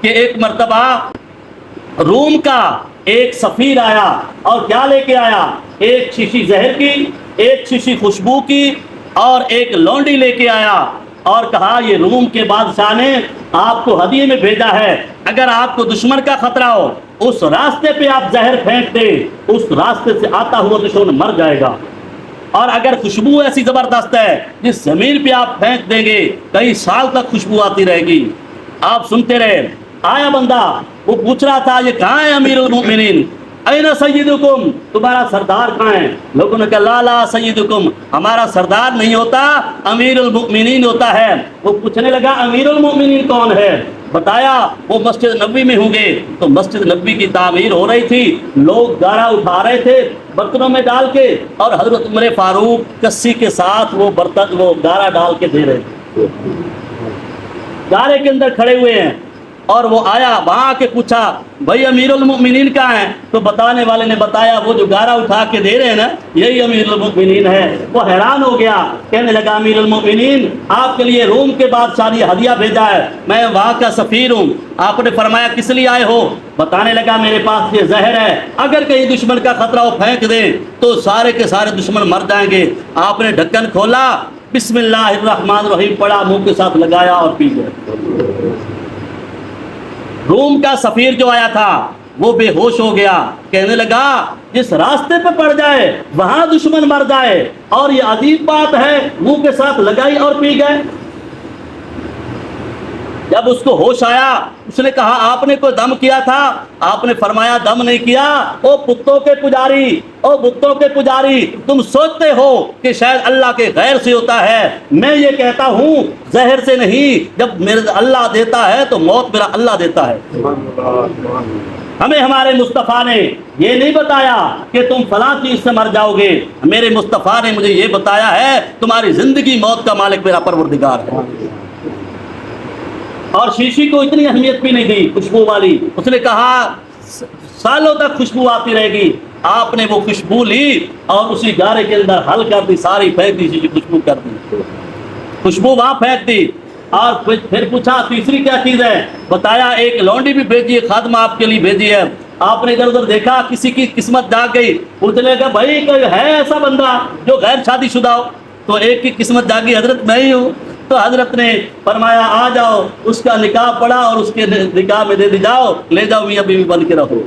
کہ ایک مرتبہ روم کا ایک سفیر آیا اور کیا لے کے آیا؟ ایک شیشی زہر کی، ایک شیشی خوشبو کی اور ایک لونڈی لے کے آیا اور کہا یہ روم کے بادشاہ نے آپ کو ہدیے میں بھیجا ہے، اگر آپ کو دشمن کا خطرہ ہو اس راستے پہ آپ زہر پھینک دیں، اس راستے سے آتا ہوا دشمن مر جائے گا، اور اگر خوشبو ایسی زبردست ہے جس زمین پہ آپ پھینک دیں گے کئی سال تک خوشبو آتی رہے گی۔ آپ سنتے رہے۔ آیا بندہ، وہ پوچھ رہا تھا یہ کہاں ہے امیر المؤمنین، این سیدکم، تمہارا سردار کہاں ہے؟ لوگوں نے کہا لا لا سیدکم، ہمارا سردار نہیں ہوتا، امیر المؤمنین ہوتا ہے۔ وہ پوچھنے لگا امیر المؤمنین کون ہے؟ بتایا وہ مسجد نبوی میں ہوں گے۔ تو مسجد نبوی کی تعمیر ہو رہی تھی، لوگ گارا اٹھا رہے تھے برتنوں میں ڈال کے، اور حضرت عمر فاروق کسی کے ساتھ وہ برتن وہ گارا ڈال کے دے رہے تھے، گارے کے اندر کھڑے ہوئے ہیں۔ اور وہ آیا وہاں کے پوچھا بھائی امیر المؤمنین کہاں ہیں؟ تو بتانے والے نے بتایا وہ جو گارا اٹھا کے دے رہے ہیں نا یہی امیر المؤمنین ہے۔ وہ حیران ہو گیا، کہنے لگا امیر المؤمنین آپ کے لیے روم کے بادشاہ نے ہدیہ بھیجا ہے، میں وہاں کا سفیر ہوں۔ آپ نے فرمایا کس لیے آئے ہو؟ بتانے لگا میرے پاس یہ زہر ہے، اگر کہیں دشمن کا خطرہ ہو پھینک دیں تو سارے کے سارے دشمن مر جائیں گے۔ آپ نے ڈھکن کھولا، بسم اللہ الرحمن الرحیم پڑھا، منہ کے ساتھ لگایا اور پی گئے۔ روم کا سفیر جو آیا تھا وہ بے ہوش ہو گیا، کہنے لگا جس راستے پہ پڑ جائے وہاں دشمن مر جائے، اور یہ عجیب بات ہے، منہ کے ساتھ لگائی اور پی گئے۔ جب اس کو ہوش آیا اس نے کہا آپ نے کوئی دم کیا تھا؟ آپ نے فرمایا دم نہیں کیا۔ او بتوں کے پجاری، او بتوں کے پجاری، تم سوچتے ہو کہ شاید اللہ کے غیر سے ہوتا ہے، میں یہ کہتا ہوں زہر سے نہیں، جب میرا اللہ دیتا ہے تو موت میرا اللہ دیتا ہے۔ ہمیں ہمارے مصطفیٰ نے یہ نہیں بتایا کہ تم فلاں چیز سے مر جاؤ گے، میرے مصطفیٰ نے مجھے یہ بتایا ہے تمہاری زندگی موت کا مالک میرا پروردگار ہے۔ اور شیشی کو اتنی اہمیت بھی نہیں دی خوشبو والی، اس نے کہا سالوں تک خوشبو آتی رہے گی۔ آپ نے وہ خوشبو لی اور اسی گارے کے اندر حل کر دی، ساری پھینک دی، شیشی خوشبو کر دی، خوشبو وہاں پھینک دی۔ اور پھر پوچھا تیسری کیا چیز ہے؟ بتایا ایک لونڈی بھی بھیجی ہے، خادمہ آپ کے لیے بھیجی ہے۔ آپ نے ادھر ادھر دیکھا کسی کی قسمت جاگ گئی، پوچھنے لگا بھائی کوئی ہے ایسا بندہ جو غیر شادی شدہ ہو؟ تو ایک کی قسمت جاگی، حضرت میں ہی ہوں۔ تو حضرت نے فرمایا آ جاؤ، اس کا نکاح پڑا اور اس کے نکاح میں دے دی، جاؤ لے جاؤ میاں بیوی بن کے رہو۔